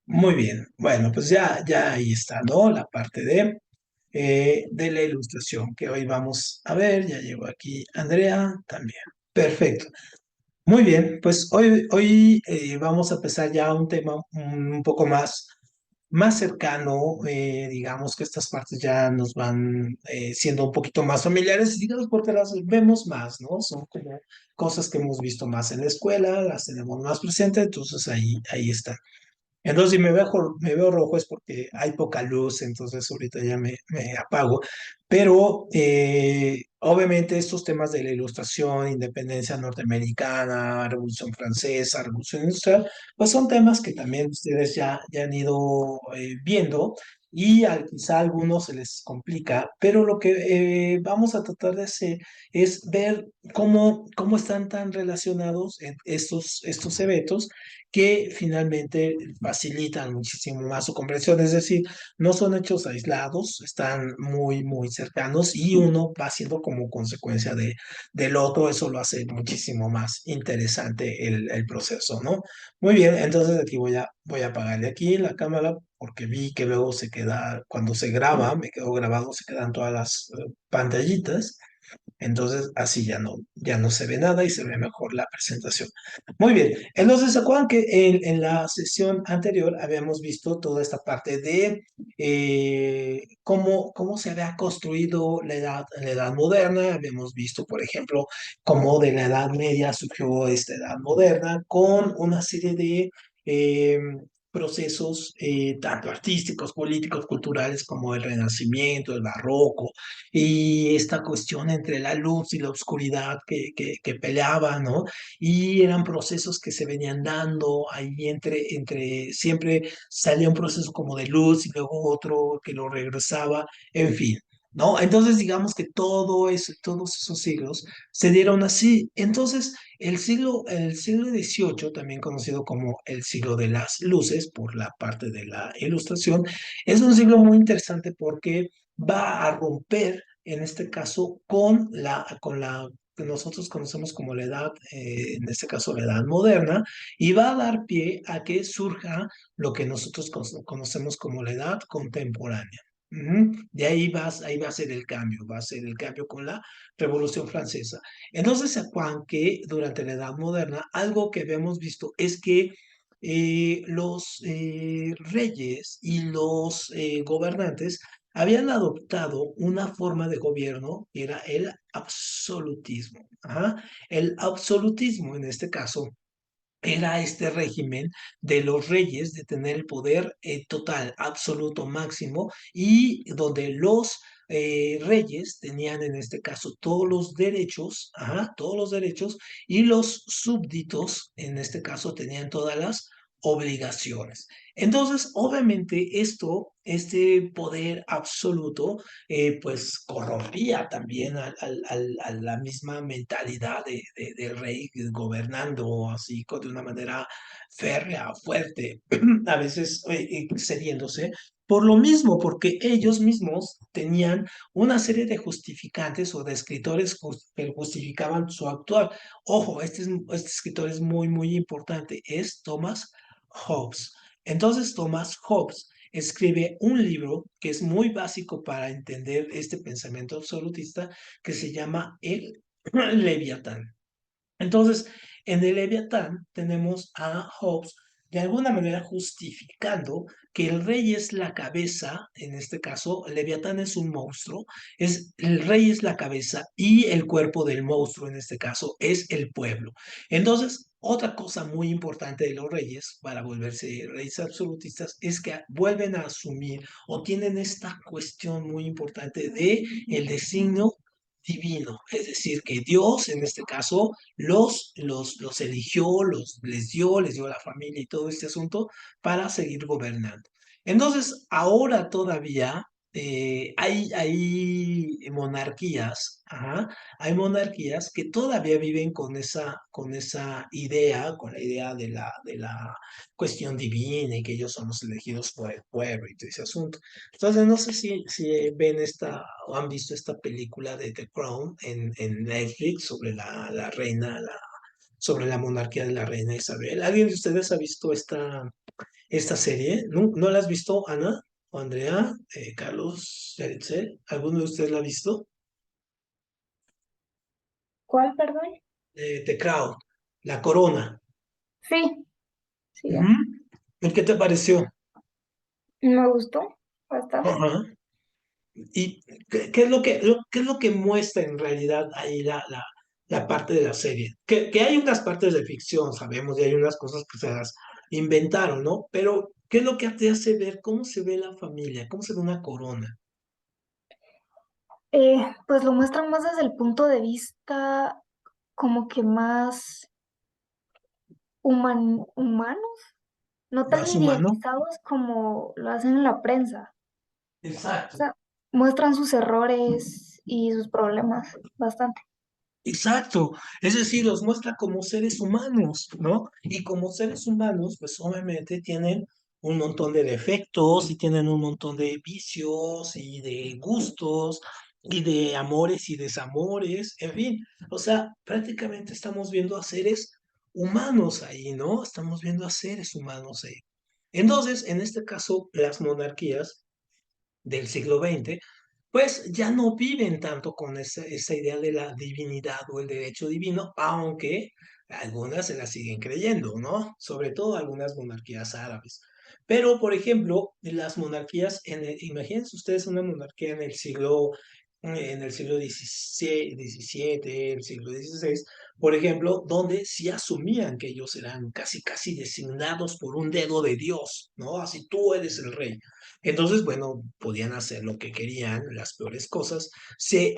Muy bien. Bueno, pues ya ahí está, ¿no? La parte de la ilustración que hoy vamos a ver. Ya llegó aquí Andrea también. Perfecto. Muy bien, pues hoy vamos a empezar ya un tema un poco más cercano. Digamos que estas partes ya nos van siendo un poquito más familiares, digamos, porque las vemos más, ¿no? Son como cosas que hemos visto más en la escuela, las tenemos más presentes, entonces ahí está. Entonces, si me veo rojo es porque hay poca luz, entonces ahorita ya me apago. Pero obviamente estos temas de la ilustración, independencia norteamericana, Revolución Francesa, Revolución Industrial, pues son temas que también ustedes ya han ido viendo y quizá a algunos se les complica, pero lo que vamos a tratar de hacer es ver cómo están tan relacionados estos eventos que finalmente facilitan muchísimo más su comprensión. Es decir, no son hechos aislados, están muy cercanos y uno va siendo como consecuencia del otro. Eso lo hace muchísimo más interesante el proceso, ¿no? Muy bien, entonces aquí voy a apagarle aquí la cámara porque vi que luego se queda, cuando se graba, me quedó grabado, se quedan todas las pantallitas. Entonces, así ya no se ve nada y se ve mejor la presentación. Muy bien. Entonces, ¿se acuerdan que en la sesión anterior habíamos visto toda esta parte de cómo se había construido la edad moderna? Habíamos visto, por ejemplo, cómo de la Edad Media surgió esta Edad Moderna con una serie de eh, procesos tanto artísticos, políticos, culturales, como el Renacimiento, el Barroco, y esta cuestión entre la luz y la oscuridad que peleaba, ¿no? Y eran procesos que se venían dando ahí siempre salía un proceso como de luz y luego otro que lo regresaba, en fin. ¿No? Entonces, digamos que todos esos siglos se dieron así. Entonces, el siglo XVIII, también conocido como el siglo de las luces, por la parte de la ilustración, es un siglo muy interesante porque va a romper, en este caso, con la que nosotros conocemos como la edad, en este caso la edad moderna, y va a dar pie a que surja lo que nosotros conocemos como la edad contemporánea. Ujú. De ahí va a ser el cambio, va a ser el cambio con la Revolución Francesa. Entonces, ¿se acuerdan que durante la Edad Moderna algo que habíamos visto es que los reyes y los gobernantes habían adoptado una forma de gobierno que era el absolutismo? Ajá. El absolutismo, en este caso, era este régimen de los reyes de tener el poder total, absoluto, máximo, y donde los reyes tenían en este caso todos los derechos, ajá, todos los derechos, y los súbditos en este caso tenían todas las obligaciones. Entonces, obviamente, este poder absoluto, pues corrompía también a la misma mentalidad del rey gobernando así de una manera férrea, fuerte, a veces excediéndose. Por lo mismo, porque ellos mismos tenían una serie de justificantes o de escritores que justificaban su actuar. Ojo, este escritor es muy importante, es Thomas Hobbes. Entonces, Thomas Hobbes escribe un libro que es muy básico para entender este pensamiento absolutista, que se llama el Leviatán. Entonces, en el Leviatán tenemos a Hobbes de alguna manera justificando que el rey es la cabeza. En este caso, el Leviatán es un monstruo, el rey es la cabeza y el cuerpo del monstruo, en este caso, es el pueblo. Entonces, otra cosa muy importante de los reyes para volverse reyes absolutistas es que vuelven a asumir o tienen esta cuestión muy importante de el designio divino, es decir, que Dios en este caso los eligió, les dio la familia y todo este asunto para seguir gobernando. Entonces, ahora todavía hay monarquías, ajá, hay monarquías que todavía viven con esa idea, con la idea de la cuestión divina y que ellos son los elegidos por el pueblo y todo ese asunto. Entonces, no sé si ven o han visto esta película de The Crown en Netflix sobre la reina, sobre la monarquía de la reina Isabel. ¿Alguien de ustedes ha visto esta serie. ¿No la has visto, Ana o Andrea, Carlos, Yaritzel? ¿Alguno de ustedes la ha visto? ¿Cuál, perdón? The Crown, La Corona. Sí, sí, Ujú. ya. ¿Y qué te pareció? Me gustó bastante. Ajá. ¿Y qué es qué es lo que muestra en realidad ahí la parte de la serie? Que hay unas partes de ficción, sabemos, y hay unas cosas que se las inventaron, ¿no? Pero, ¿qué es lo que te hace ver cómo se ve la familia, cómo se ve una corona? Pues lo muestran más desde el punto de vista como que más humanos, no tan ¿Más humano? idealizados como lo hacen en la prensa. O Exacto. sea, muestran sus errores y sus problemas bastante. Exacto, es decir, los muestra como seres humanos, ¿no? Y como seres humanos, pues obviamente tienen un montón de defectos y tienen un montón de vicios y de gustos y de amores y desamores, en fin, o sea, prácticamente estamos viendo a seres humanos ahí, ¿no? Estamos viendo a seres humanos ahí. Entonces, en este caso, las monarquías del siglo XX, pues ya no viven tanto con esa idea de la divinidad o el derecho divino, aunque algunas se la siguen creyendo, ¿no? Sobre todo algunas monarquías árabes. Pero, por ejemplo, las monarquías, imagínense ustedes una monarquía en el siglo XVII, el siglo XVI, por ejemplo, donde sí asumían que ellos eran casi, casi designados por un dedo de Dios, ¿no? Así tú eres el rey. Entonces, bueno, podían hacer lo que querían, las peores cosas.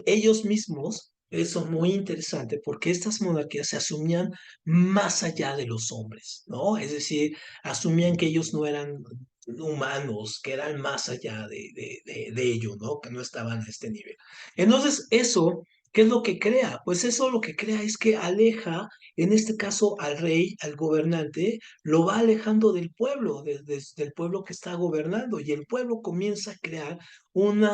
Ellos mismos, eso es muy interesante, porque estas monarquías se asumían más allá de los hombres, ¿no? Es decir, asumían que ellos no eran humanos, que eran más allá de ello, ¿no? Que no estaban a este nivel. Entonces, eso, ¿qué es lo que crea? Pues eso lo que crea es que aleja, en este caso, al rey, al gobernante, lo va alejando del pueblo, del pueblo que está gobernando, y el pueblo comienza a crear una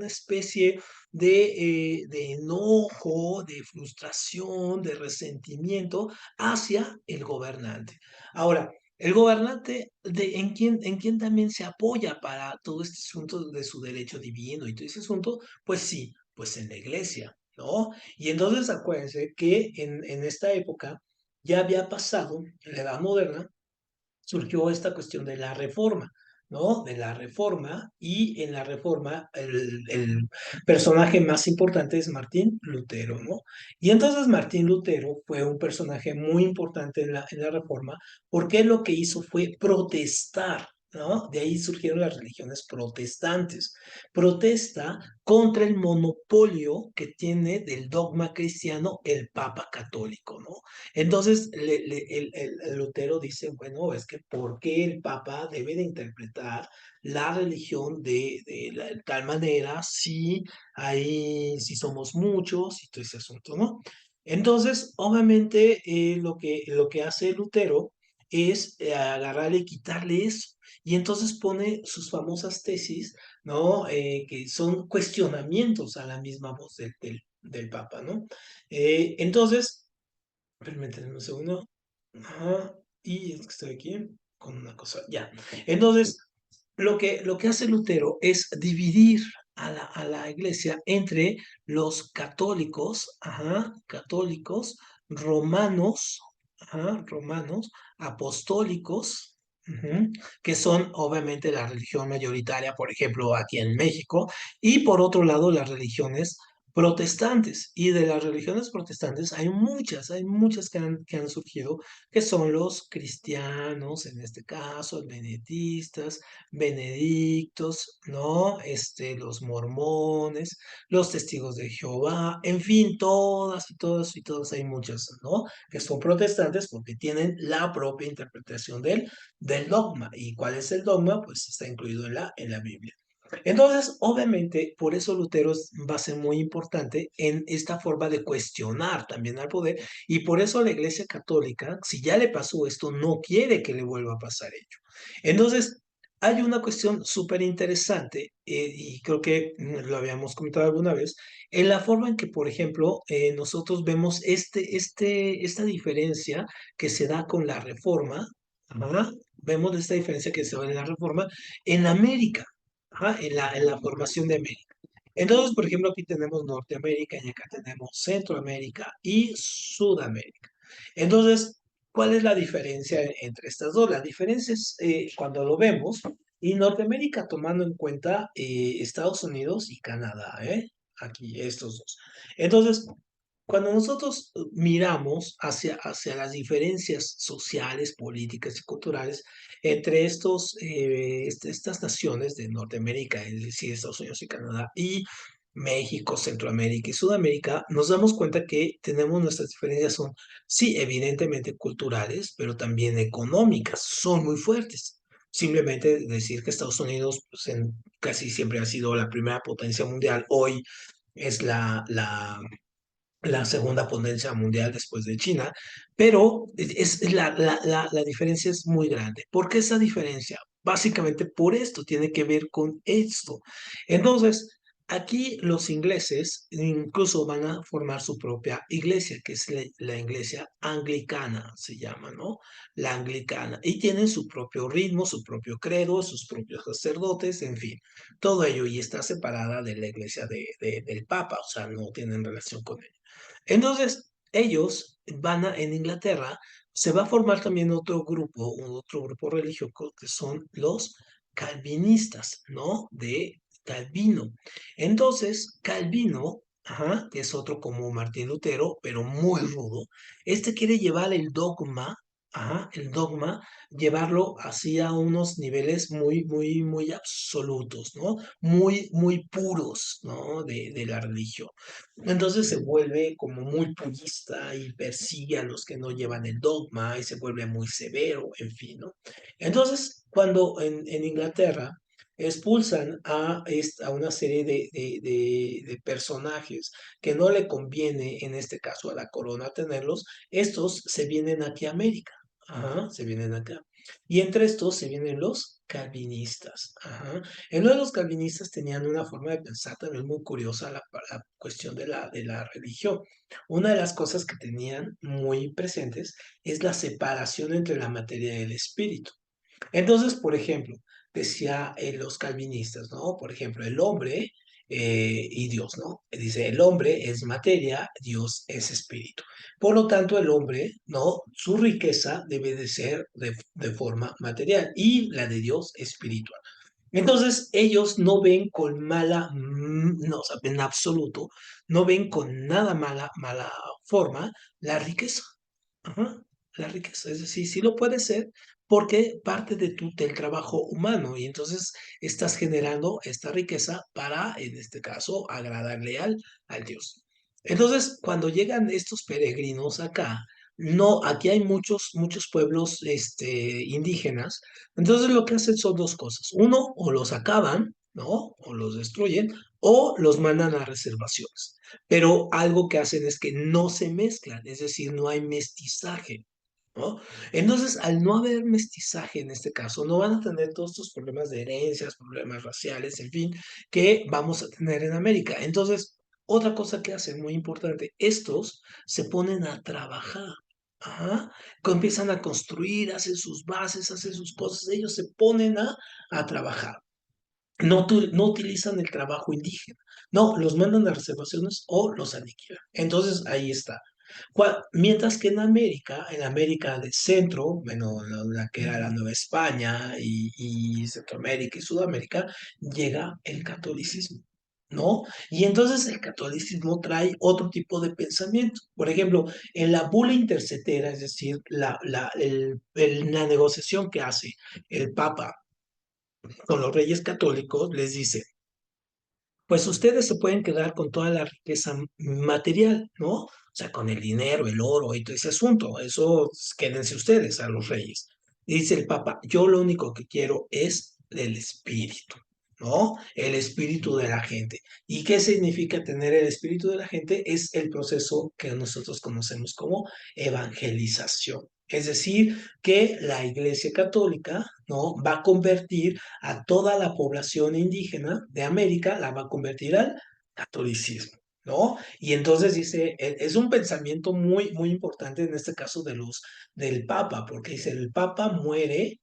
especie de enojo, de frustración, de resentimiento hacia el gobernante. Ahora, el gobernante, en quién también se apoya para todo este asunto de su derecho divino y todo ese asunto? Pues sí, pues en la iglesia, ¿no? Y entonces acuérdense que en esta época, ya había pasado, en la Edad Moderna, surgió esta cuestión de la reforma, ¿no? De la reforma, y en la reforma el personaje más importante es Martín Lutero, ¿no? Y entonces Martín Lutero fue un personaje muy importante en la reforma, porque lo que hizo fue protestar. ¿No? De ahí surgieron las religiones protestantes. Protesta contra el monopolio que tiene del dogma cristiano el Papa católico, ¿no? Entonces, el Lutero dice, bueno, es que ¿por qué el Papa debe de interpretar la religión de tal manera si somos muchos y todo ese asunto, ¿no? Entonces, obviamente, lo que hace Lutero es agarrarle y quitarle eso. Y entonces pone sus famosas tesis, ¿no? Que son cuestionamientos a la misma voz del Papa, ¿no? Entonces, permítanme un segundo. Ajá. Y es que estoy aquí con una cosa. Ya. Entonces, lo que hace Lutero es dividir a la iglesia entre los católicos, ajá, católicos, romanos, ajá, romanos, apostólicos, ujú, que son obviamente la religión mayoritaria, por ejemplo, aquí en México, y por otro lado, las religiones protestantes. Y de las religiones protestantes hay muchas que han surgido, que son los cristianos, en este caso, benetistas, benedictos, ¿no? Los mormones, los testigos de Jehová, en fin, todas y todas y todas, hay muchas, ¿no? Que son protestantes porque tienen la propia interpretación del dogma. ¿Y cuál es el dogma? Pues está incluido en la Biblia. Entonces, obviamente, por eso Lutero va a ser muy importante en esta forma de cuestionar también al poder, y por eso la Iglesia Católica, si ya le pasó esto, no quiere que le vuelva a pasar ello. Entonces, hay una cuestión súper interesante, y creo que lo habíamos comentado alguna vez, en la forma en que, por ejemplo, nosotros vemos esta diferencia que se da con la reforma. Ajá. Vemos esta diferencia que se ve en la reforma en América, ajá, en la formación de América. Entonces, por ejemplo, aquí tenemos Norteamérica y acá tenemos Centroamérica y Sudamérica. Entonces, ¿cuál es la diferencia entre estas dos? La diferencia es cuando lo vemos, y Norteamérica tomando en cuenta Estados Unidos y Canadá, ¿eh? Aquí, estos dos. Entonces, cuando nosotros miramos hacia las diferencias sociales, políticas y culturales entre estas naciones de Norteamérica, es decir, Estados Unidos y Canadá, y México, Centroamérica y Sudamérica, nos damos cuenta que tenemos nuestras diferencias son, sí, evidentemente culturales, pero también económicas, son muy fuertes. Simplemente decir que Estados Unidos pues, casi siempre ha sido la primera potencia mundial, hoy es la segunda potencia mundial después de China, pero la diferencia es muy grande. ¿Por qué esa diferencia? Básicamente por esto, tiene que ver con esto. Entonces, aquí los ingleses incluso van a formar su propia iglesia, que es la iglesia anglicana, se llama, ¿no? La anglicana. Y tienen su propio ritmo, su propio credo, sus propios sacerdotes, en fin, todo ello y está separada de la iglesia del Papa, o sea, no tienen relación con él. Entonces, ellos en Inglaterra, se va a formar también otro grupo religioso que son los calvinistas, ¿no? De Calvino. Entonces, Calvino, ajá, que es otro como Martín Lutero, pero muy rudo, este quiere llevar el dogma, ajá, el dogma, llevarlo así a unos niveles muy, muy, muy absolutos, ¿no? Muy, muy puros, ¿no? De la religión. Entonces se vuelve como muy purista y persigue a los que no llevan el dogma y se vuelve muy severo, en fin, ¿no? Entonces, cuando en Inglaterra expulsan a una serie de personajes que no le conviene, en este caso a la corona tenerlos, estos se vienen aquí a América. Ajá, se vienen acá. Y entre estos se vienen los calvinistas. Ajá. En lo de los calvinistas tenían una forma de pensar también muy curiosa la cuestión de la religión. Una de las cosas que tenían muy presentes es la separación entre la materia y el espíritu. Entonces, por ejemplo, decía los calvinistas, ¿no? Por ejemplo, el hombre y Dios, ¿no? Dice, el hombre es materia, Dios es espíritu. Por lo tanto, el hombre, ¿no? Su riqueza debe de ser de forma material y la de Dios espiritual. Entonces, ellos no ven con no, o sea, en absoluto, no ven con nada mala forma la riqueza. Ajá, la riqueza. Es decir, sí lo puede ser porque parte del trabajo humano y entonces estás generando esta riqueza para, en este caso, agradarle al Dios. Entonces, cuando llegan estos peregrinos acá, no, aquí hay muchos pueblos indígenas, entonces lo que hacen son dos cosas. Uno, o los acaban, ¿no? O los destruyen, o los mandan a reservaciones. Pero algo que hacen es que no se mezclan, es decir, no hay mestizaje, ¿no? Entonces, al no haber mestizaje en este caso, no van a tener todos estos problemas de herencias, problemas raciales, en fin, que vamos a tener en América. Entonces, otra cosa que hacen muy importante, estos se ponen a trabajar. Ajá, empiezan a construir, hacen sus bases, hacen sus cosas, ellos se ponen a trabajar. No utilizan el trabajo indígena, no, los mandan a reservaciones o los aniquilan. Entonces ahí está. Mientras que en América del Centro, bueno, la que era la Nueva España y Centroamérica y Sudamérica, llega el catolicismo, ¿no? Y entonces el catolicismo trae otro tipo de pensamiento. Por ejemplo, en la bula intercetera, es decir, la negociación que hace el Papa con los reyes católicos, les dice, pues ustedes se pueden quedar con toda la riqueza material, ¿no? O sea, con el dinero, el oro y todo ese asunto. Eso quédense ustedes a los reyes. Y dice el Papa, yo lo único que quiero es el espíritu, ¿no? El espíritu de la gente. ¿Y qué significa tener el espíritu de la gente? Es el proceso que nosotros conocemos como evangelización. Es decir, que la Iglesia Católica, ¿no? Va a convertir a toda la población indígena de América, la va a convertir al catolicismo. ¿no? Y entonces dice, es un pensamiento muy, muy importante en este caso del Papa, porque dice, el Papa muere,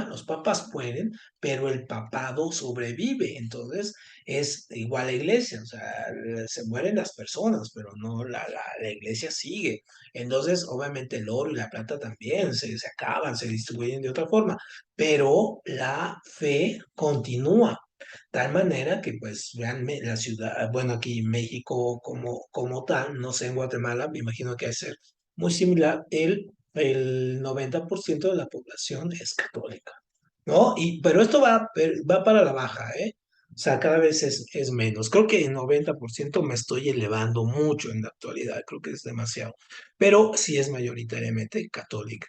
los papas mueren, pero el papado sobrevive. Entonces es igual la iglesia, o sea, se mueren las personas, pero no la iglesia sigue. Entonces, obviamente el oro y la plata también se acaban, se distribuyen de otra forma, pero la fe continúa. Tal manera que pues realmente la ciudad, bueno, aquí en México como tal, no sé, en Guatemala, me imagino que va a ser muy similar, el 90% de la población es católica, ¿no? Pero esto va para la baja, ¿eh? O sea, cada vez es menos. Creo que en 90% me estoy elevando mucho en la actualidad, creo que es demasiado, pero sí es mayoritariamente católica.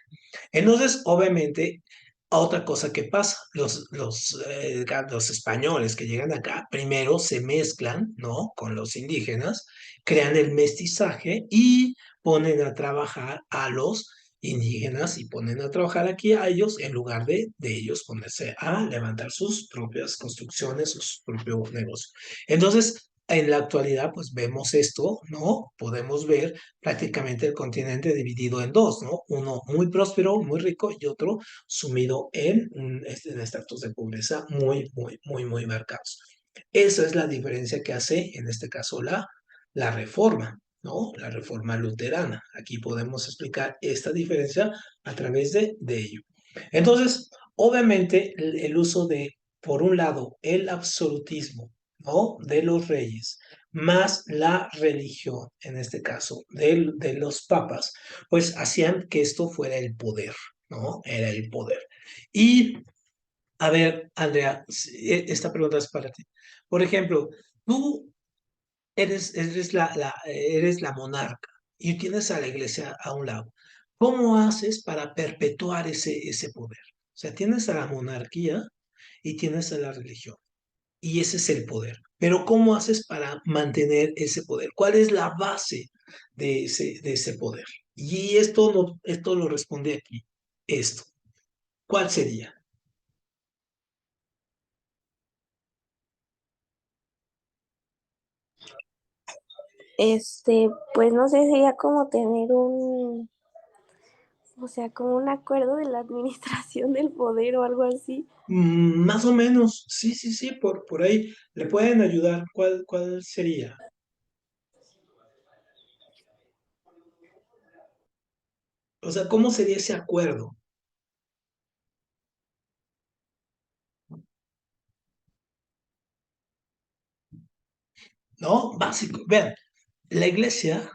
Entonces, obviamente, otra cosa que pasa, los españoles que llegan acá, primero se mezclan, ¿no? Con los indígenas, crean el mestizaje y ponen a trabajar a los indígenas y ponen a trabajar aquí a ellos en lugar de ellos ponerse a levantar sus propias construcciones, sus propios negocios. Entonces, en la actualidad, pues vemos esto, ¿no? Podemos ver prácticamente el continente dividido en dos, ¿no? Uno muy próspero, muy rico y otro sumido en estratos de pobreza muy, muy, muy, muy marcados. Esa es la diferencia que hace, en este caso, la reforma, ¿no? La reforma luterana. Aquí podemos explicar esta diferencia a través de ello. Entonces, obviamente, el uso de, por un lado, el absolutismo, ¿no? De los reyes, más la religión, en este caso, de los papas, pues hacían que esto fuera el poder, ¿no? Era el poder. Y, a ver, Andrea, esta pregunta es para ti. Por ejemplo, tú eres la monarca y tienes a la iglesia a un lado. ¿Cómo haces para perpetuar ese poder? O sea, tienes a la monarquía y tienes a la religión y ese es el poder. Pero ¿cómo haces para mantener ese poder? ¿Cuál es la base de ese poder? Y esto lo responde aquí. Esto. ¿Cuál sería? Pues no sé, sería como tener o sea, como un acuerdo de la administración del poder o algo así. Más o menos, sí, sí, sí, por ahí le pueden ayudar. ¿Cuál sería? O sea, ¿cómo sería ese acuerdo? ¿No? Básico. Vean, la iglesia,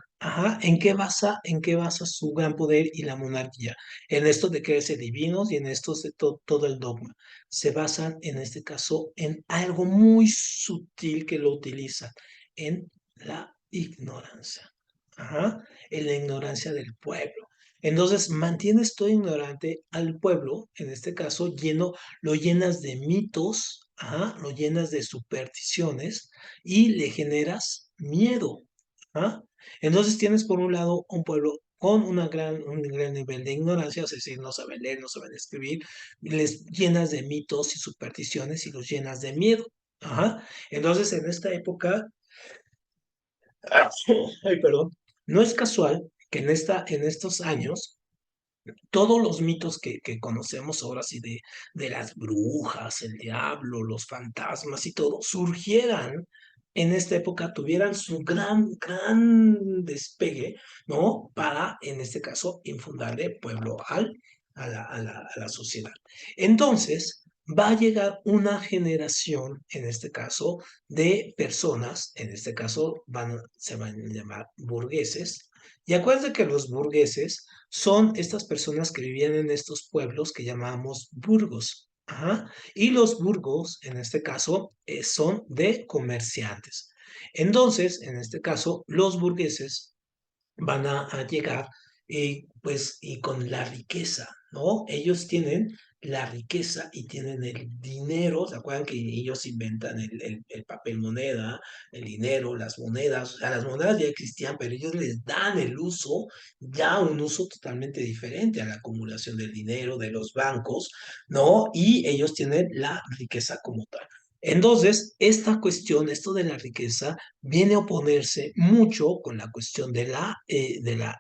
¿en qué basa su gran poder y la monarquía? En esto de creerse divinos y en esto de todo el dogma. Se basan, en este caso, en algo muy sutil que lo utilizan, en la ignorancia. En la ignorancia del pueblo. Entonces, mantienes todo ignorante al pueblo, en este caso, lo llenas de mitos, lo llenas de supersticiones y le generas miedo. ¿Ah? Entonces tienes por un lado un pueblo con un gran nivel de ignorancia, es decir, no saben leer, no saben escribir, les llenas de mitos y supersticiones y los llenas de miedo. Entonces en esta época, ay, perdón, no es casual que en estos años todos los mitos que conocemos ahora sí de las brujas, el diablo, los fantasmas y todo, surgieran en esta época, tuvieran su gran, gran despegue, ¿no? Para, en este caso, infundarle pueblo a la sociedad. Entonces, va a llegar una generación, en este caso, de personas, en este caso se van a llamar burgueses, y acuérdense que los burgueses son estas personas que vivían en estos pueblos que llamamos burgos. Y los burgos, en este caso, son de comerciantes. Entonces, en este caso, los burgueses van a llegar pues, y con la riqueza, ¿no? Ellos tienen la riqueza y tienen el dinero, ¿se acuerdan que ellos inventan el papel moneda, el dinero, las monedas? O sea, las monedas ya existían, pero ellos les dan el uso, ya un uso totalmente diferente a la acumulación del dinero de los bancos, ¿no? Y ellos tienen la riqueza como tal. Entonces, esta cuestión, esto de la riqueza, viene a oponerse mucho con la cuestión de la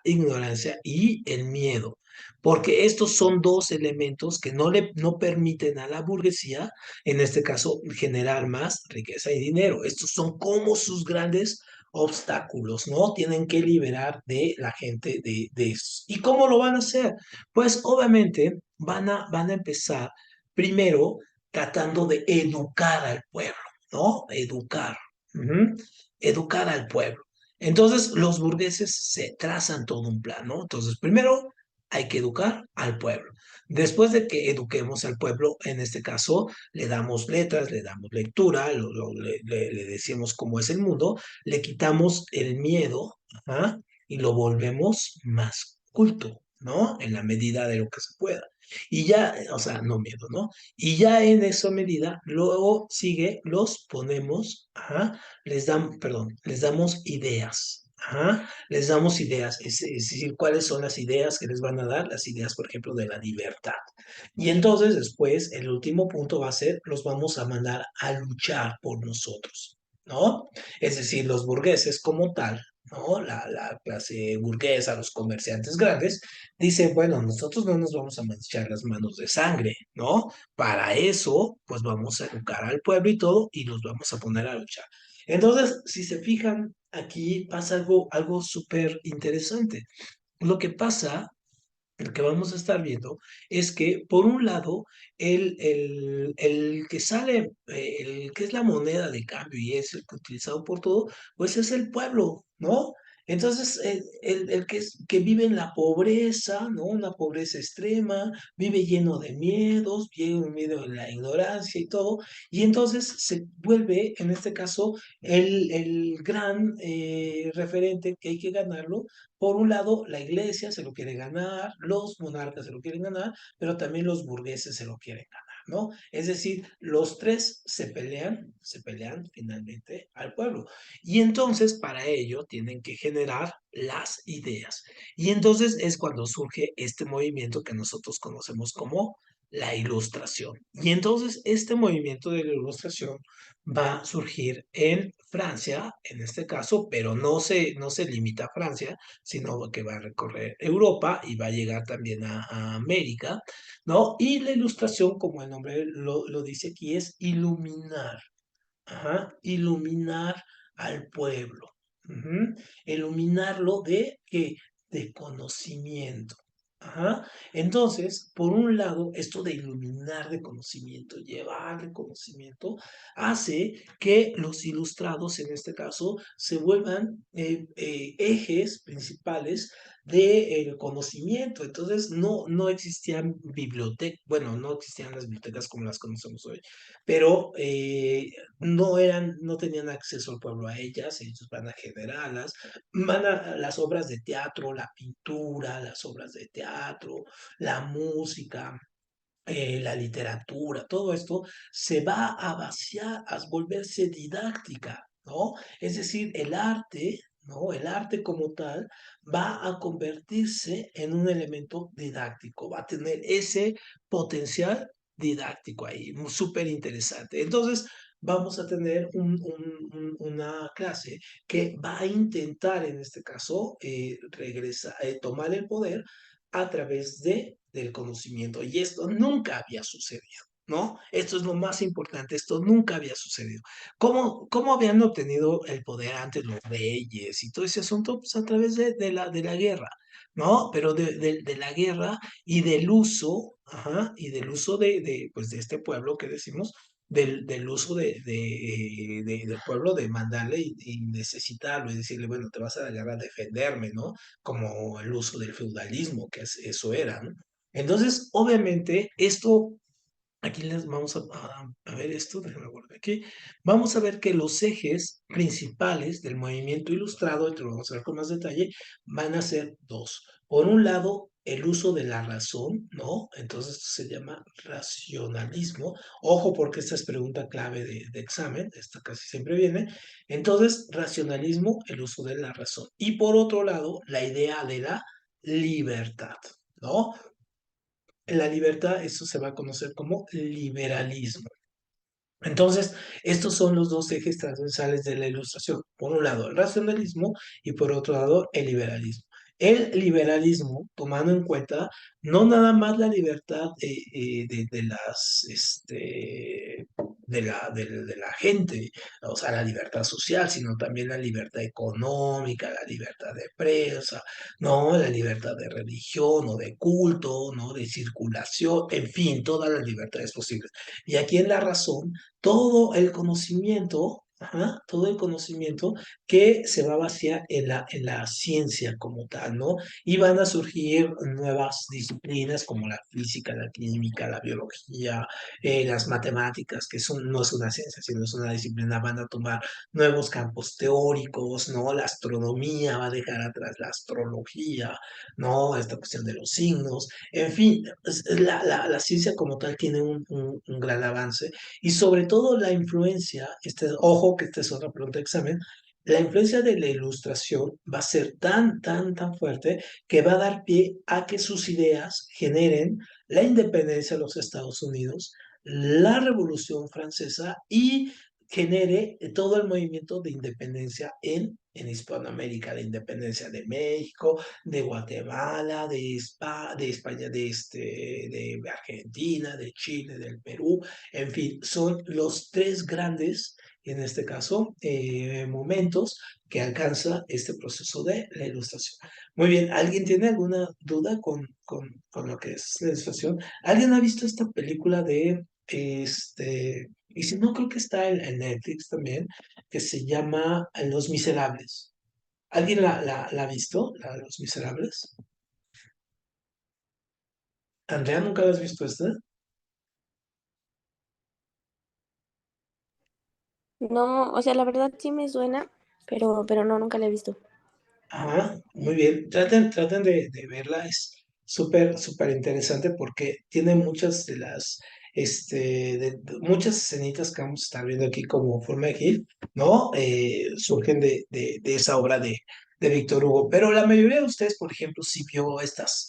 ignorancia y el miedo, porque estos son dos elementos que no permiten a la burguesía, en este caso, generar más riqueza y dinero. Estos son como sus grandes obstáculos, ¿no? Tienen que liberar de la gente de eso. ¿Y cómo lo van a hacer? Pues obviamente van a empezar primero tratando de educar al pueblo, ¿no? Educar, ujú, educar al pueblo. Entonces, los burgueses se trazan todo un plan, ¿no? Entonces, primero hay que educar al pueblo. Después de que eduquemos al pueblo, en este caso, le damos letras, le damos lectura, le decimos cómo es el mundo, le quitamos el miedo, ajá, y lo volvemos más culto, ¿no? En la medida de lo que se pueda. Y ya, o sea, no miedo, ¿no? Y ya en esa medida, luego sigue, los ponemos, ajá, les damos ideas, ajá, les damos ideas, es decir, cuáles son las ideas que les van a dar, las ideas, por ejemplo, de la libertad. Y entonces después, el último punto va a ser, los vamos a mandar a luchar por nosotros, ¿no? Es decir, los burgueses como tal, ¿no? La clase burguesa, los comerciantes grandes, dicen, bueno, nosotros no nos vamos a manchar las manos de sangre, ¿no? Para eso, pues vamos a educar al pueblo y todo, y los vamos a poner a luchar. Entonces, si se fijan, aquí pasa algo súper interesante. Lo que pasa, lo que vamos a estar viendo, es que, por un lado, el que sale, el que es la moneda de cambio y es el que utilizado por todo, pues es el pueblo, ¿no? Entonces, que vive en la pobreza, ¿no? Una pobreza extrema, vive lleno de miedos, lleno de miedo de la ignorancia y todo, y entonces se vuelve, en este caso, el gran referente que hay que ganarlo. Por un lado, la iglesia se lo quiere ganar, los monarcas se lo quieren ganar, pero también los burgueses se lo quieren ganar, ¿no? Es decir, los tres se pelean finalmente al pueblo. Y entonces, para ello, tienen que generar las ideas. Y entonces es cuando surge este movimiento que nosotros conocemos como la ilustración. Y entonces este movimiento de la ilustración va a surgir en Francia, en este caso, pero no se limita a Francia, sino que va a recorrer Europa y va a llegar también a América, ¿no? Y la ilustración, como el nombre lo dice aquí, es iluminar, ajá, iluminar al pueblo, ujú, iluminarlo de qué, de conocimiento. Ajá. Entonces, por un lado, esto de iluminar de conocimiento, llevar de conocimiento, hace que los ilustrados, en este caso, se vuelvan ejes principales del conocimiento. Entonces, no existían bibliotecas, bueno, no existían las bibliotecas como las conocemos hoy, pero no tenían acceso al pueblo a ellas, ellos van a generarlas, van a las obras de teatro, la pintura, las obras de teatro, la música, la literatura, todo esto se va a vaciar, a volverse didáctica, ¿no? Es decir, el arte, ¿no? El arte como tal va a convertirse en un elemento didáctico, va a tener ese potencial didáctico ahí, súper interesante. Entonces, vamos a tener una clase que va a intentar, en este caso, tomar el poder a través del conocimiento. Y esto nunca había sucedido, ¿no? Esto es lo más importante, esto nunca había sucedido. ¿Cómo habían obtenido el poder antes los reyes y todo ese asunto? Pues a través de la guerra, ¿no? Pero de la guerra y del uso, ajá, y del uso pues de este pueblo que decimos, del uso del pueblo, de mandarle y necesitarlo y decirle, bueno, te vas a la guerra a defenderme, ¿no? Como el uso del feudalismo, eso era, ¿no? Entonces, obviamente, esto, aquí les vamos a ver esto, déjenme guardar aquí, vamos a ver que los ejes principales del movimiento ilustrado, y te lo vamos a ver con más detalle, van a ser dos. Por un lado, el uso de la razón, ¿no? Entonces esto se llama racionalismo. Ojo porque esta es pregunta clave de examen, esta casi siempre viene. Entonces, racionalismo, el uso de la razón. Y por otro lado, la idea de la libertad, ¿no? La libertad, eso se va a conocer como liberalismo. Entonces, estos son los dos ejes transversales de la Ilustración. Por un lado, el racionalismo y por otro lado, el liberalismo. El liberalismo, tomando en cuenta no nada más la libertad de las, de la gente, o sea, la libertad social, sino también la libertad económica, la libertad de prensa, ¿no? La libertad de religión o de culto, ¿no? De circulación, en fin, todas las libertades posibles. Y aquí en La Razón todo el conocimiento, ajá, todo el conocimiento que se va a vaciar en la ciencia como tal, ¿no? Y van a surgir nuevas disciplinas como la física, la química, la biología, las matemáticas, que son, no es una ciencia, sino es una disciplina, van a tomar nuevos campos teóricos, ¿no? La astronomía va a dejar atrás la astrología, ¿no? Esta cuestión de los signos, en fin, la ciencia como tal tiene un gran avance y sobre todo la influencia, ojo que esta es otra pregunta de examen, la influencia de la ilustración va a ser tan fuerte que va a dar pie a que sus ideas generen la independencia de los Estados Unidos, la Revolución Francesa y genere todo el movimiento de independencia en Hispanoamérica, de independencia de México, de Guatemala, de España, de Argentina, de Chile, del Perú, en fin, son los tres grandes, en este caso, momentos que alcanza este proceso de la ilustración. Muy bien, ¿alguien tiene alguna duda con lo que es la ilustración? ¿Alguien ha visto esta película y si no, creo que está en Netflix también, que se llama Los Miserables? ¿Alguien la ha visto, la de Los Miserables? Andrea, ¿nunca la has visto esta? No, o sea, la verdad sí me suena, pero no, nunca la he visto. Ajá, muy bien. Traten de verla, es súper interesante porque tiene muchas de las, muchas escenitas que vamos a estar viendo aquí como forma de GIF, ¿no? Surgen de esa obra de Víctor Hugo. Pero la mayoría de ustedes, por ejemplo, sí vio estas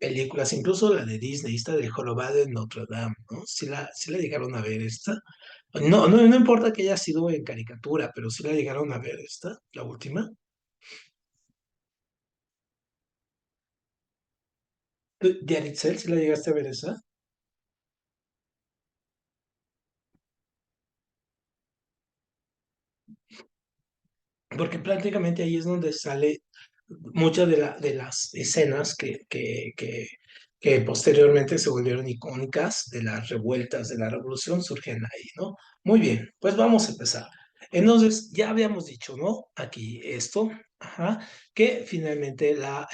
películas, incluso la de Disney, esta del Jorobado de Notre Dame, ¿no? Sí la llegaron a ver esta. No importa que haya sido en caricatura, pero sí la llegaron a ver esta, la última. ¿De Aritzel, si la llegaste a ver esa? Porque prácticamente ahí es donde sale muchas de las escenas que posteriormente se volvieron icónicas de las revueltas de la revolución, surgen ahí, ¿no? Muy bien, pues vamos a empezar. Entonces, ya habíamos dicho, ¿no? Aquí esto, ajá, que finalmente la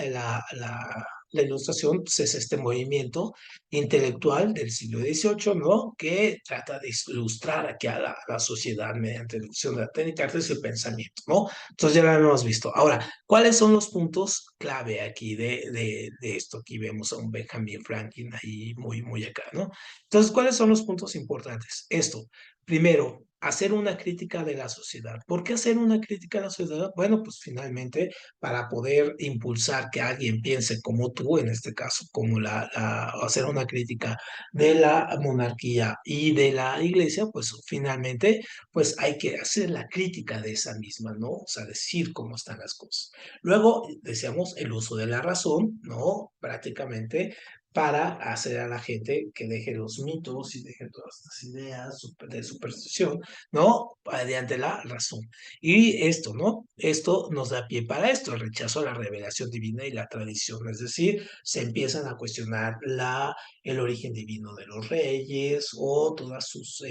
ilustración pues, es este movimiento intelectual del siglo XVIII, ¿no? Que trata de ilustrar aquí a la sociedad mediante la ilusión de la técnica, artes y el pensamiento, ¿no? Entonces ya lo hemos visto. Ahora, ¿cuáles son los puntos clave aquí de esto? Aquí vemos a un Benjamin Franklin ahí muy acá, ¿no? Entonces, ¿cuáles son los puntos importantes? Esto, primero, hacer una crítica de la sociedad. ¿Por qué hacer una crítica de la sociedad? Bueno, pues finalmente para poder impulsar que alguien piense como tú, en este caso, como hacer una crítica de la monarquía y de la iglesia, pues finalmente pues hay que hacer la crítica de esa misma, ¿no? O sea, decir cómo están las cosas. Luego, decíamos, el uso de la razón, ¿no? Prácticamente para hacer a la gente que deje los mitos y deje todas estas ideas de superstición, ¿no? Mediante la razón. Y esto, ¿no? Esto nos da pie para esto, el rechazo a la revelación divina y la tradición, es decir, se empiezan a cuestionar el origen divino de los reyes o todas sus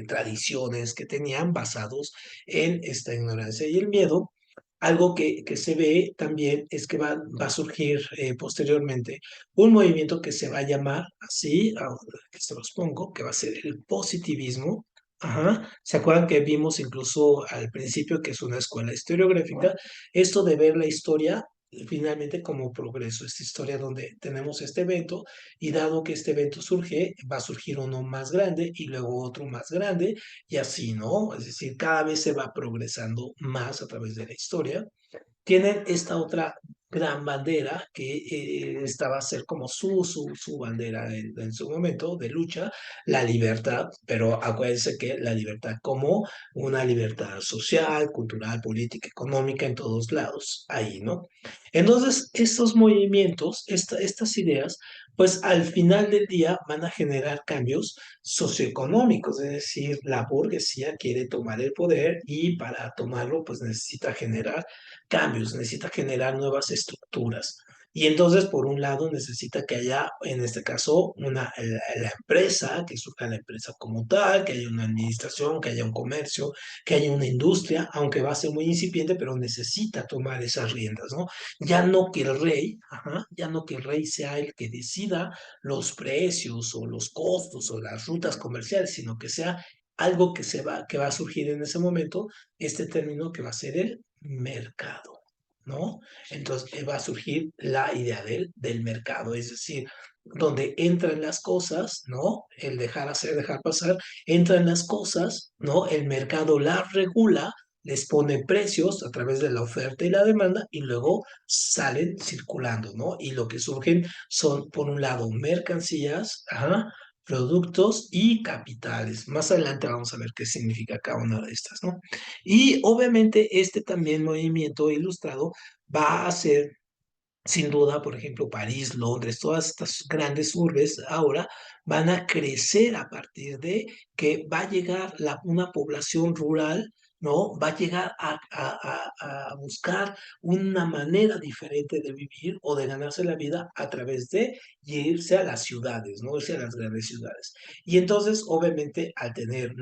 tradiciones que tenían basados en esta ignorancia y el miedo. Algo que se ve también es que va a surgir posteriormente un movimiento que se va a llamar así, que se los pongo, que va a ser el positivismo. Ajá. ¿Se acuerdan que vimos incluso al principio que es una escuela historiográfica? Esto de ver la historia finalmente como progreso, esta historia donde tenemos este evento y dado que este evento surge, va a surgir uno más grande y luego otro más grande y así, ¿no? Es decir, cada vez se va progresando más a través de la historia. Tienen esta otra gran bandera que estaba a ser como su bandera en su momento de lucha, la libertad, pero acuérdense que la libertad como una libertad social, cultural, política, económica, en todos lados, ahí, ¿no? Entonces, estos movimientos, estas ideas, pues al final del día van a generar cambios socioeconómicos, es decir, la burguesía quiere tomar el poder y para tomarlo, pues necesita generar cambios, necesita generar nuevas estructuras. Y entonces, por un lado, necesita que haya, en este caso, la empresa, que surja la empresa como tal, que haya una administración, que haya un comercio, que haya una industria, aunque va a ser muy incipiente, pero necesita tomar esas riendas, ¿no? Ya no que el rey, ajá, ya no que el rey sea el que decida los precios o los costos o las rutas comerciales, sino que sea algo que va a surgir en ese momento, este término que va a ser el mercado, ¿no? Entonces va a surgir la idea del mercado, es decir, donde entran las cosas, ¿no? El dejar hacer, dejar pasar, entran las cosas, ¿no? El mercado las regula, les pone precios a través de la oferta y la demanda y luego salen circulando, ¿no? Y lo que surgen son, por un lado, mercancías, ajá, productos y capitales. Más adelante vamos a ver qué significa cada una de estas, ¿no? Y obviamente este también movimiento ilustrado va a ser sin duda, por ejemplo, París, Londres, todas estas grandes urbes ahora van a crecer a partir de que va a llegar una población rural, ¿no? Va a llegar a buscar una manera diferente de vivir o de ganarse la vida a través de irse a las ciudades, ¿no? Irse a las grandes ciudades. Y entonces, obviamente, al tener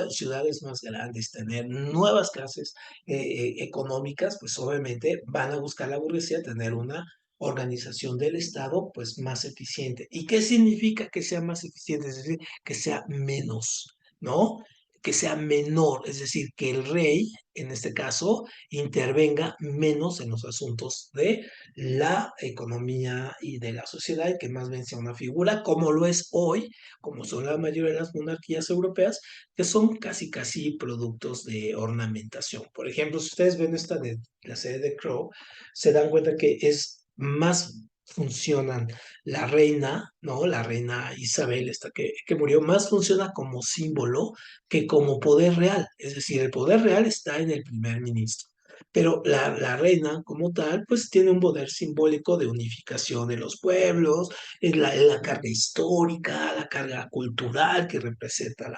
ciudades más grandes, tener nuevas clases económicas, pues obviamente van a buscar la burguesía tener una organización del Estado, pues más eficiente. ¿Y qué significa que sea más eficiente? Es decir, que sea menos, ¿no? Que sea menor, es decir, que el rey, en este caso, intervenga menos en los asuntos de la economía y de la sociedad, y que más bien sea una figura, como lo es hoy, como son la mayoría de las monarquías europeas, que son casi productos de ornamentación. Por ejemplo, si ustedes ven esta de la serie de Crow, se dan cuenta que es más funcionan la reina, ¿no? La reina Isabel, esta que murió, más funciona como símbolo que como poder real. Es decir, el poder real está en el primer ministro. Pero la reina como tal, pues tiene un poder simbólico de unificación de los pueblos, es la carga histórica, la carga cultural que representa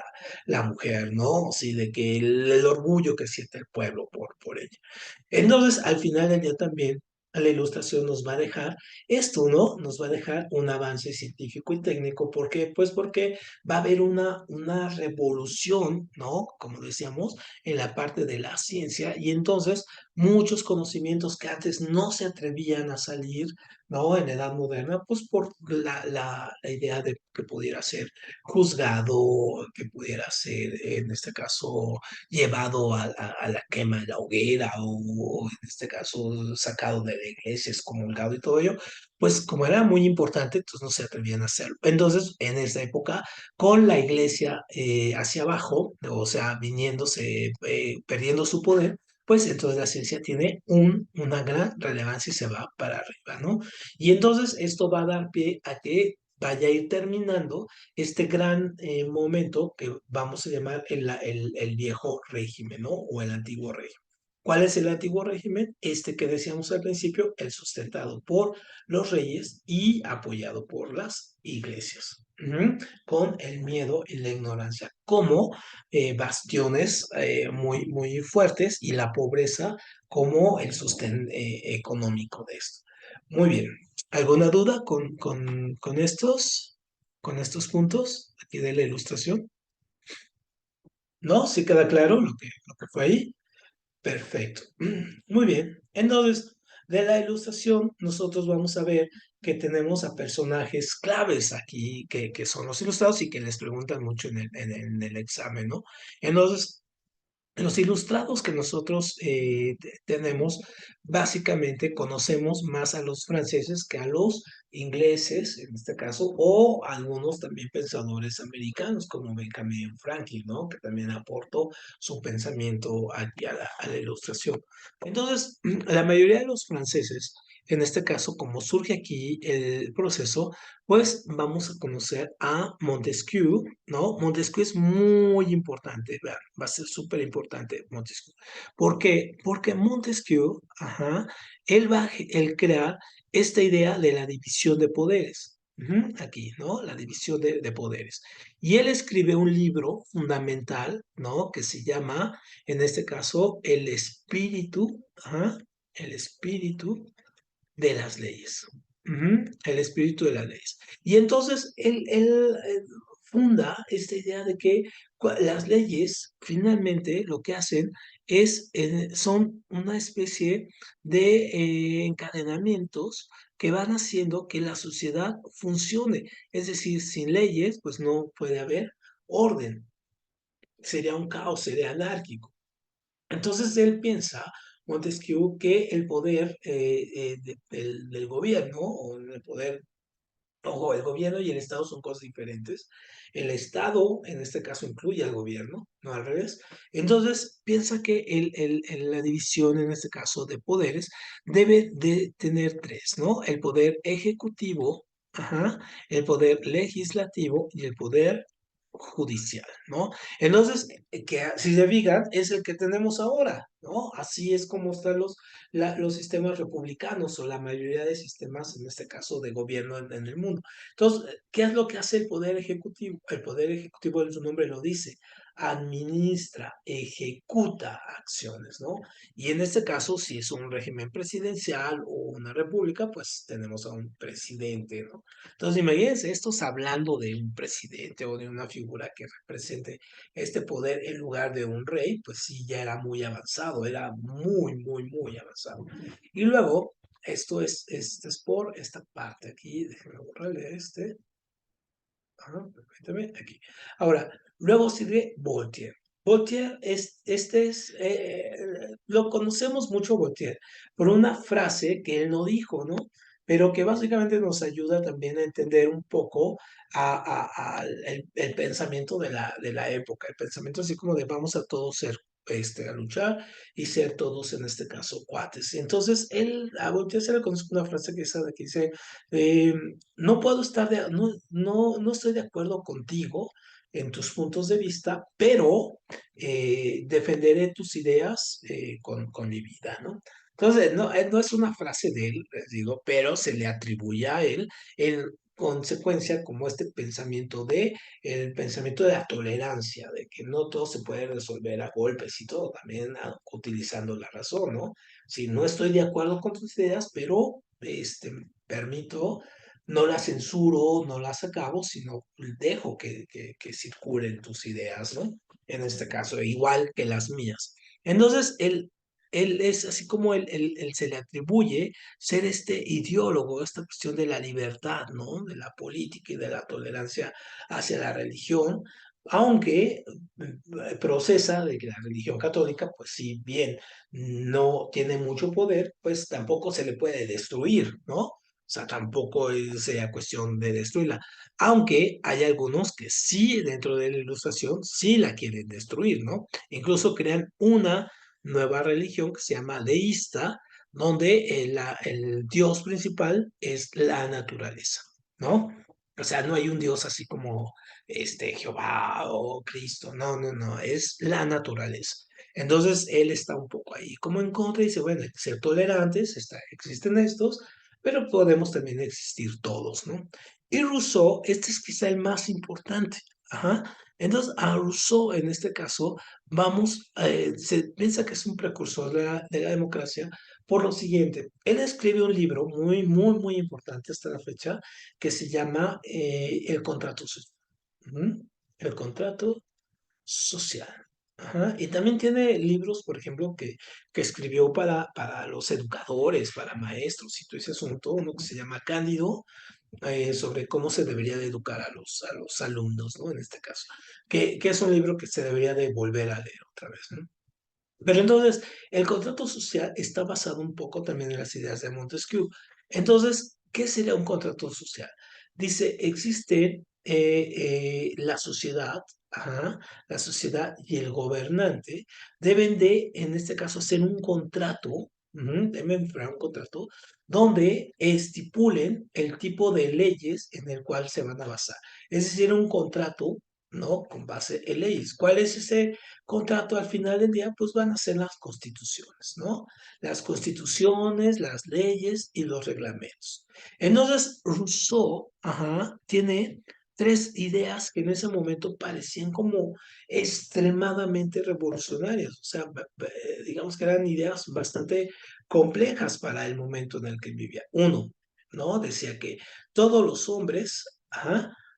la mujer, ¿no? Sí, de que el orgullo que siente el pueblo por ella. Entonces, al final del día también, la ilustración nos va a dejar esto, ¿no? Nos va a dejar un avance científico y técnico. ¿Por qué? Pues porque va a haber una revolución, ¿no? Como decíamos, en la parte de la ciencia y entonces muchos conocimientos que antes no se atrevían a salir, ¿no? En la Edad Moderna, pues por la idea de que pudiera ser juzgado, que pudiera ser, en este caso, llevado a la quema de la hoguera o en este caso sacado de la iglesia, excomulgado y todo ello, pues como era muy importante, entonces no se atrevían a hacerlo. Entonces, en esa época, con la iglesia hacia abajo, o sea, viniéndose, perdiendo su poder, pues entonces la ciencia tiene una gran relevancia y se va para arriba, ¿no? Y entonces esto va a dar pie a que vaya a ir terminando este gran momento que vamos a llamar el viejo régimen, ¿no? O el antiguo régimen. ¿Cuál es el antiguo régimen? Este que decíamos al principio, el sustentado por los reyes y apoyado por las iglesias. Con el miedo y la ignorancia como bastiones muy fuertes y la pobreza como el sostén económico de esto. Muy bien. ¿Alguna duda con estos puntos aquí de la ilustración? ¿No? ¿Sí queda claro lo que fue ahí? Perfecto. Muy bien. Entonces, de la ilustración, nosotros vamos a ver que tenemos a personajes claves aquí, que son los ilustrados y que les preguntan mucho en el examen, ¿no? Entonces, los ilustrados que nosotros tenemos, básicamente conocemos más a los franceses que a los ingleses, en este caso, o algunos también pensadores americanos, como Benjamin Franklin, ¿no? Que también aportó su pensamiento aquí a la ilustración. Entonces, la mayoría de los franceses en este caso, como surge aquí el proceso, pues vamos a conocer a Montesquieu, ¿no? Montesquieu es muy importante, vean, va a ser súper importante Montesquieu. ¿Por qué? Porque Montesquieu, él crea esta idea de la división de poderes. Aquí, ¿no? La división de poderes. Y él escribe un libro fundamental, ¿no? Que se llama, en este caso, el espíritu de las leyes. El espíritu de las leyes. Y entonces él funda esta idea de que las leyes finalmente lo que hacen son una especie de encadenamientos que van haciendo que la sociedad funcione. Es decir, sin leyes, pues no puede haber orden. Sería un caos, sería anárquico. Entonces él piensa, Montesquieu, que el poder del gobierno, o el poder, ojo, el gobierno y el Estado son cosas diferentes. El Estado, en este caso, incluye al gobierno, no al revés. Entonces piensa que la división, en este caso, de poderes debe de tener tres, ¿no? El poder ejecutivo, el poder legislativo y el poder judicial, ¿no? Entonces, que si se fijan, es el que tenemos ahora, ¿no? Así es como están los sistemas republicanos o la mayoría de sistemas, en este caso, de gobierno en el mundo. Entonces, ¿qué es lo que hace el Poder Ejecutivo? El Poder Ejecutivo, en su nombre lo dice, administra, ejecuta acciones, ¿no? Y en este caso, si es un régimen presidencial o una república, pues tenemos a un presidente, ¿no? Entonces, imagínense, estos hablando de un presidente o de una figura que represente este poder en lugar de un rey, pues sí, ya era muy avanzado, era muy, muy, muy avanzado. Y luego, esto es por esta parte aquí, déjenme borrarle este. Permítame, aquí. Ahora, luego sigue Voltaire. Voltaire lo conocemos mucho Voltaire por una frase que él no dijo, ¿no? Pero que básicamente nos ayuda también a entender un poco el pensamiento de la época, el pensamiento así como de vamos a todos ser, a luchar y ser todos en este caso cuates. Entonces, a Voltaire se le conoce una frase que dice, eh, no puedo estar no estoy de acuerdo contigo en tus puntos de vista, pero defenderé tus ideas con mi vida, ¿no? Entonces, no es una frase de él, les digo, pero se le atribuye a él en consecuencia como el pensamiento de la tolerancia, de que no todo se puede resolver a golpes y todo, también utilizando la razón, ¿no? Si no estoy de acuerdo con tus ideas, pero permito, no las censuro, no las acabo, sino dejo que circulen tus ideas, ¿no? En este caso, igual que las mías. Entonces, él es así como él se le atribuye ser este ideólogo, esta cuestión de la libertad, ¿no? De la política y de la tolerancia hacia la religión, aunque procesa de que la religión católica, pues si bien no tiene mucho poder, pues tampoco se le puede destruir, ¿no? O sea, tampoco sea cuestión de destruirla. Aunque hay algunos que sí, dentro de la ilustración, sí la quieren destruir, ¿no? Incluso crean una nueva religión que se llama deísta, donde el dios principal es la naturaleza, ¿no? O sea, no hay un dios así como Jehová o Cristo, no, no, no, es la naturaleza. Entonces él está un poco ahí como en contra y dice, bueno, hay que ser tolerantes, existen estos, pero podemos también existir todos, ¿no? Y Rousseau, este es quizá el más importante, Entonces a Rousseau en este caso se piensa que es un precursor de la democracia por lo siguiente, él escribe un libro muy, muy, muy importante hasta la fecha que se llama El contrato social. El contrato social. Y también tiene libros, por ejemplo, que escribió para los educadores, para maestros y todo ese asunto, uno que se llama Cándido, sobre cómo se debería de educar a los alumnos, ¿no? En este caso, que es un libro que se debería de volver a leer otra vez, ¿no? Pero entonces, el contrato social está basado un poco también en las ideas de Montesquieu. Entonces, ¿qué sería un contrato social? Dice, existe la sociedad, la sociedad y el gobernante deben de, en este caso, hacer un contrato, deben firmar un contrato donde estipulen el tipo de leyes en el cual se van a basar. Es decir, un contrato, ¿no? Con base en leyes. ¿Cuál es ese contrato al final del día? Pues van a ser las constituciones, ¿no? Las constituciones, las leyes y los reglamentos. Entonces, Rousseau, tiene tres ideas que en ese momento parecían como extremadamente revolucionarias. O sea, digamos que eran ideas bastante complejas para el momento en el que vivía. Uno, ¿no? Decía que todos los hombres,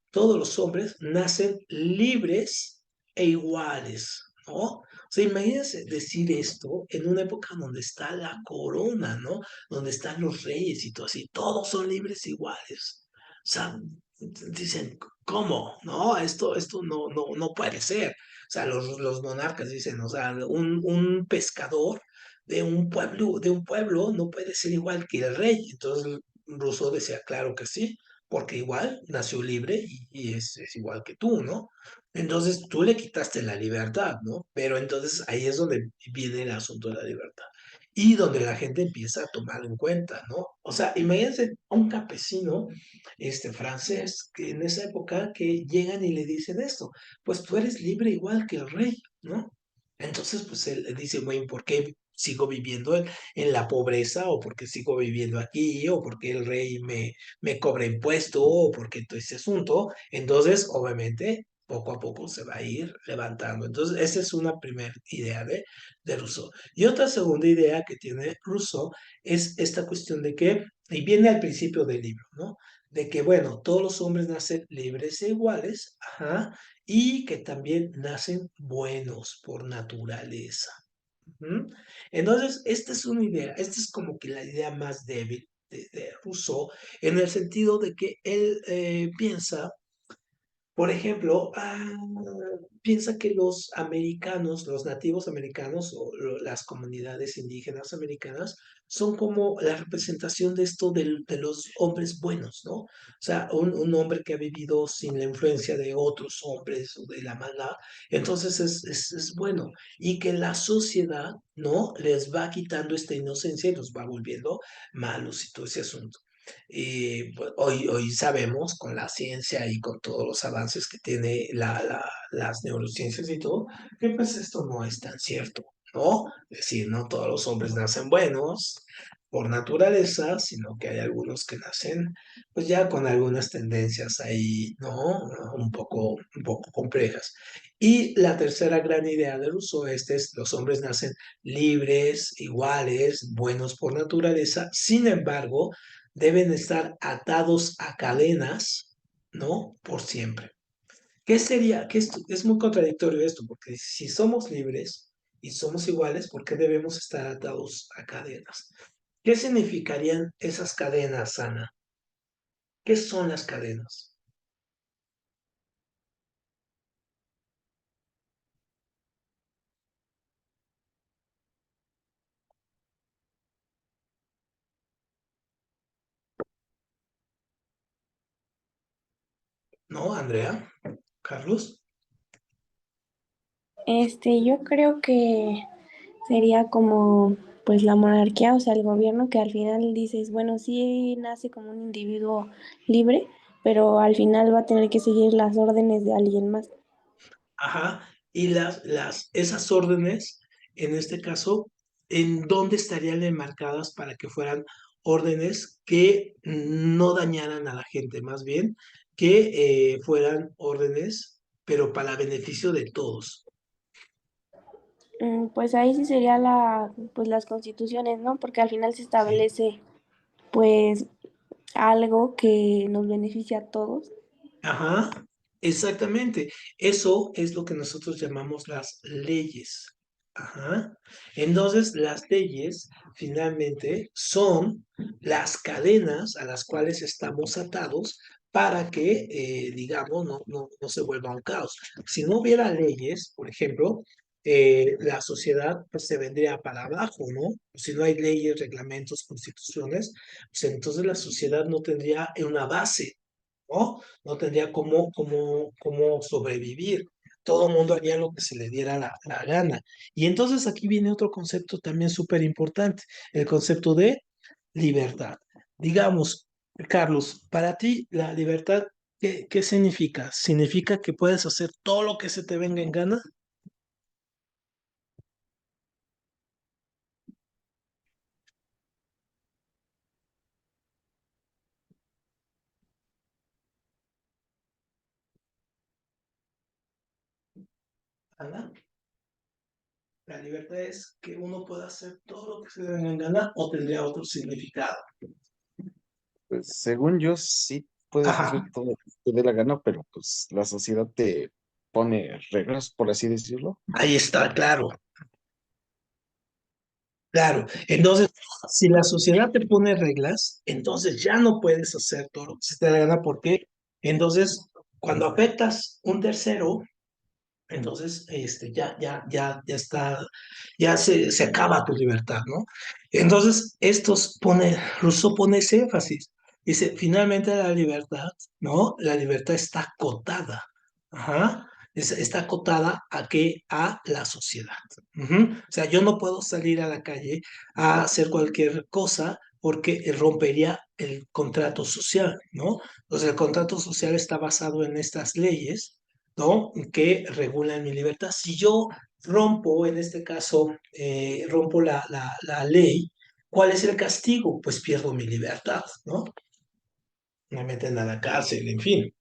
todos los hombres nacen libres e iguales, ¿no? O sea, imagínense decir esto en una época donde está la corona, ¿no? Donde están los reyes y todo así, todos son libres e iguales. O sea, dicen, ¿cómo? No, esto no puede ser. O sea, los monarcas dicen, o sea, un pescador de un pueblo no puede ser igual que el rey. Entonces Rousseau decía, claro que sí, porque igual nació libre y es igual que tú, ¿no? Entonces tú le quitaste la libertad, ¿no? Pero entonces ahí es donde viene el asunto de la libertad. Y donde la gente empieza a tomar en cuenta, ¿no? O sea, imagínense a un campesino francés que en esa época que llegan y le dicen esto, pues tú eres libre igual que el rey, ¿no? Entonces, pues él dice, bueno, ¿por qué sigo viviendo en la pobreza? ¿O por qué sigo viviendo aquí? ¿O por qué el rey me cobra impuesto? ¿O por qué todo ese asunto? Entonces, obviamente, poco a poco se va a ir levantando. Entonces, esa es una primera idea de Rousseau. Y otra segunda idea que tiene Rousseau es esta cuestión de que, y viene al principio del libro, ¿no? De que, bueno, todos los hombres nacen libres e iguales, y que también nacen buenos por naturaleza. Ujú. Entonces, esta es una idea, esta es como que la idea más débil de Rousseau, en el sentido de que él piensa por ejemplo, piensa que los americanos, los nativos americanos o las comunidades indígenas americanas son como la representación de esto de los hombres buenos, ¿no? O sea, un hombre que ha vivido sin la influencia de otros hombres o de la maldad, entonces es bueno. Y que la sociedad, ¿no? Les va quitando esta inocencia y los va volviendo malos y todo ese asunto. Y pues, hoy sabemos con la ciencia y con todos los avances que tiene las neurociencias y todo, que pues esto no es tan cierto, ¿no? Es decir, no todos los hombres nacen buenos por naturaleza, sino que hay algunos que nacen pues ya con algunas tendencias ahí, ¿no? Un poco complejas. Y la tercera gran idea de Rousseau es los hombres nacen libres, iguales, buenos por naturaleza, sin embargo, deben estar atados a cadenas, ¿no? Por siempre. ¿Qué sería? Que esto, es muy contradictorio esto, porque si somos libres y somos iguales, ¿por qué debemos estar atados a cadenas? ¿Qué significarían esas cadenas, Ana? ¿Qué son las cadenas? ¿No, Andrea? ¿Carlos? Yo creo que sería como pues la monarquía, o sea, el gobierno que al final dices, bueno, sí nace como un individuo libre, pero al final va a tener que seguir las órdenes de alguien más. Ajá, y esas órdenes, en este caso, ¿en dónde estarían enmarcadas para que fueran órdenes que no dañaran a la gente, más bien que fueran órdenes, pero para beneficio de todos? Pues ahí sí sería pues las constituciones, ¿no? Porque al final se Sí. establece pues algo que nos beneficia a todos. Ajá, exactamente. Eso es lo que nosotros llamamos las leyes. Ajá. Entonces, las leyes finalmente son las cadenas a las cuales estamos atados para que, digamos, no se vuelva un caos. Si no hubiera leyes, por ejemplo, la sociedad pues, se vendría para abajo, ¿no? Si no hay leyes, reglamentos, constituciones, pues entonces la sociedad no tendría una base, ¿no? No tendría cómo sobrevivir. todo el mundo haría lo que se le diera la gana. Y entonces aquí viene otro concepto también súper importante, el concepto de libertad. Digamos, Carlos, para ti la libertad, ¿qué significa? ¿Significa que puedes hacer todo lo que se te venga en gana? Ana, la libertad es que uno pueda hacer todo lo que se le venga en gana o tendría otro significado. Pues según yo, sí puedes Ajá, hacer todo lo que te dé la gana, pero pues la sociedad te pone reglas, por así decirlo. ahí está, claro. Claro, entonces, si la sociedad te pone reglas, entonces ya no puedes hacer todo lo que se te da la gana, porque entonces, cuando afectas un tercero, entonces ya está, ya se acaba tu libertad, ¿no? Entonces, Rousseau pone ese énfasis. Dice, finalmente la libertad, ¿no? La libertad está acotada. Ajá. Está acotada a qué? A la sociedad. Ujú. O sea, yo no puedo salir a la calle a hacer cualquier cosa porque rompería el contrato social, ¿no? Entonces, el contrato social está basado en estas leyes, ¿no? Que regulan mi libertad. Si yo rompo, en este caso, rompo la ley, ¿cuál es el castigo? Pues pierdo mi libertad, ¿no? Me meten a la cárcel, en fin.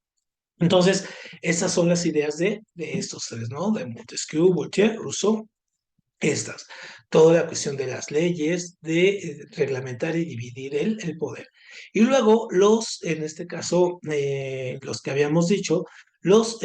Entonces, esas son las ideas de estos tres, ¿no? De Montesquieu, Voltaire, Rousseau, estas. Toda la cuestión de las leyes, de reglamentar y dividir el poder. Y luego en este caso, los que habíamos dicho, los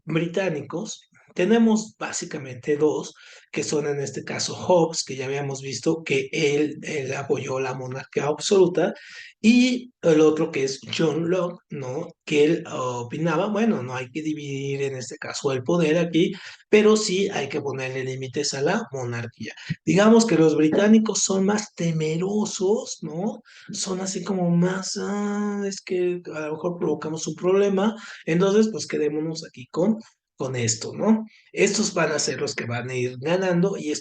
británicos, tenemos básicamente dos, que son en este caso Hobbes, que ya habíamos visto que él apoyó la monarquía absoluta, y el otro que es John Locke, ¿no? Que él opinaba, bueno, no hay que dividir en este caso el poder aquí, pero sí hay que ponerle límites a la monarquía. Digamos que los británicos son más temerosos, ¿no? Son así como más, es que a lo mejor provocamos un problema, entonces pues quedémonos aquí con esto, ¿no? Estos van a ser los que van a ir ganando y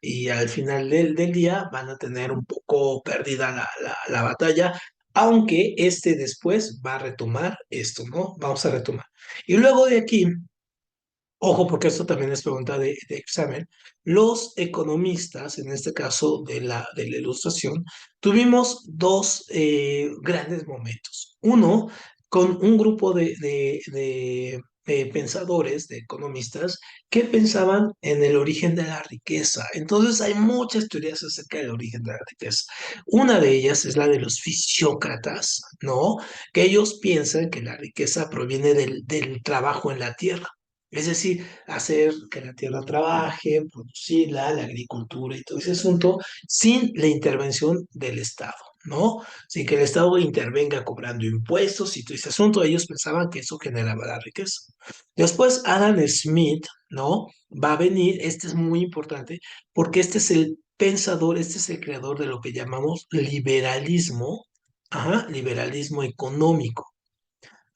y al final del día van a tener un poco perdida la batalla, aunque este después va a retomar esto, ¿no? Vamos a retomar. Y luego de aquí, ojo, porque esto también es pregunta de examen. Los economistas, en este caso de la Ilustración, tuvimos dos grandes momentos. Uno, con un grupo de pensadores, de economistas, que pensaban en el origen de la riqueza. Entonces, hay muchas teorías acerca del origen de la riqueza. Una de ellas es la de los fisiócratas, ¿no? Que ellos piensan que la riqueza proviene del trabajo en la tierra. Es decir, hacer que la tierra trabaje, producirla, la agricultura y todo ese asunto, sin la intervención del Estado, ¿no? Sin que el Estado intervenga cobrando impuestos y todo ese asunto. Ellos pensaban que eso generaba la riqueza. Después, Adam Smith, ¿no? Va a venir, este es muy importante, porque este es el pensador, este es el creador de lo que llamamos liberalismo, ajá, liberalismo económico.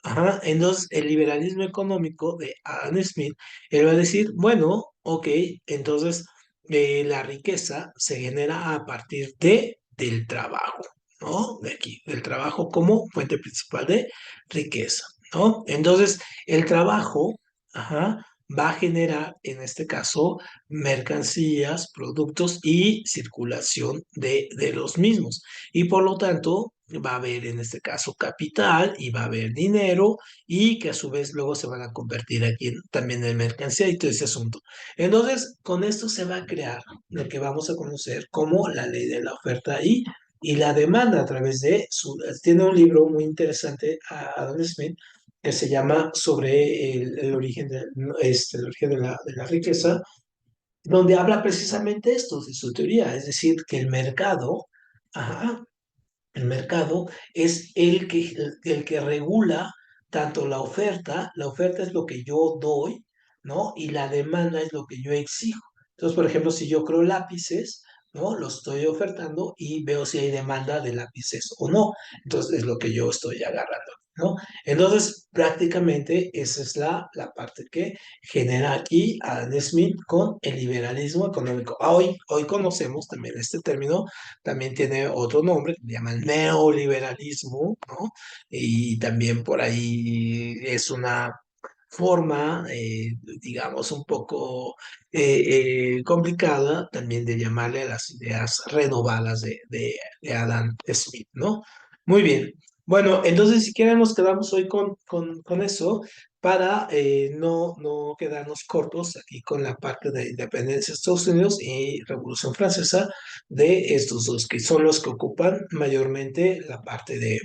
Ajá, entonces el liberalismo económico de Adam Smith, él va a decir, bueno, ok, entonces la riqueza se genera a partir del trabajo, ¿no? De aquí, del trabajo como fuente principal de riqueza, ¿no? Entonces el trabajo, ajá, va a generar, en este caso, mercancías, productos y circulación de los mismos. Y por lo tanto, va a haber en este caso capital y va a haber dinero y que a su vez luego se van a convertir aquí también en mercancía y todo ese asunto. Entonces, con esto se va a crear lo que vamos a conocer como la ley de la oferta y la demanda a través de Tiene un libro muy interesante a Adam Smith que se llama sobre el origen el origen de la riqueza, donde habla precisamente esto de su teoría, es decir, que el mercado, ajá, el mercado es el que regula tanto la oferta es lo que yo doy, ¿no? Y la demanda es lo que yo exijo. Entonces, por ejemplo, si yo creo lápices, ¿no? Los estoy ofertando y veo si hay demanda de lápices o no. Entonces, es lo que yo estoy agarrando. ¿no? Entonces, prácticamente esa es la parte que genera aquí Adam Smith con el liberalismo económico. Hoy conocemos también este término, también tiene otro nombre que se llama neoliberalismo, ¿no? Y también por ahí es una forma, digamos, un poco complicada también de llamarle a las ideas renovadas de Adam Smith, ¿no? Muy bien. Bueno, entonces si quieren nos quedamos hoy con eso para no quedarnos cortos aquí con la parte de independencia de Estados Unidos y Revolución Francesa de estos dos, que son los que ocupan mayormente la parte de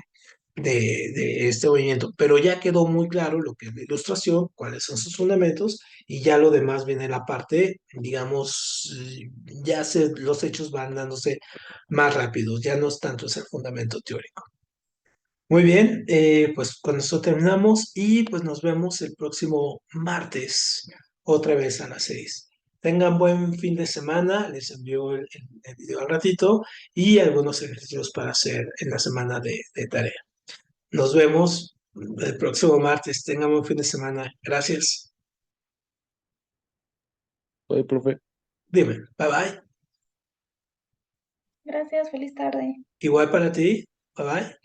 este movimiento, pero ya quedó muy claro lo que es la ilustración, cuáles son sus fundamentos, y ya lo demás viene la parte, digamos, los hechos van dándose más rápidos, ya no es tanto ese fundamento teórico. Muy bien, pues con esto terminamos y pues nos vemos el próximo martes, otra vez a las 6. Tengan buen fin de semana, les envío el video al ratito y algunos ejercicios para hacer en la semana de tarea. Nos vemos el próximo martes. Tengan un fin de semana. Gracias. Oye, profe. Dime, bye bye. Gracias, feliz tarde. Igual para ti. Bye bye.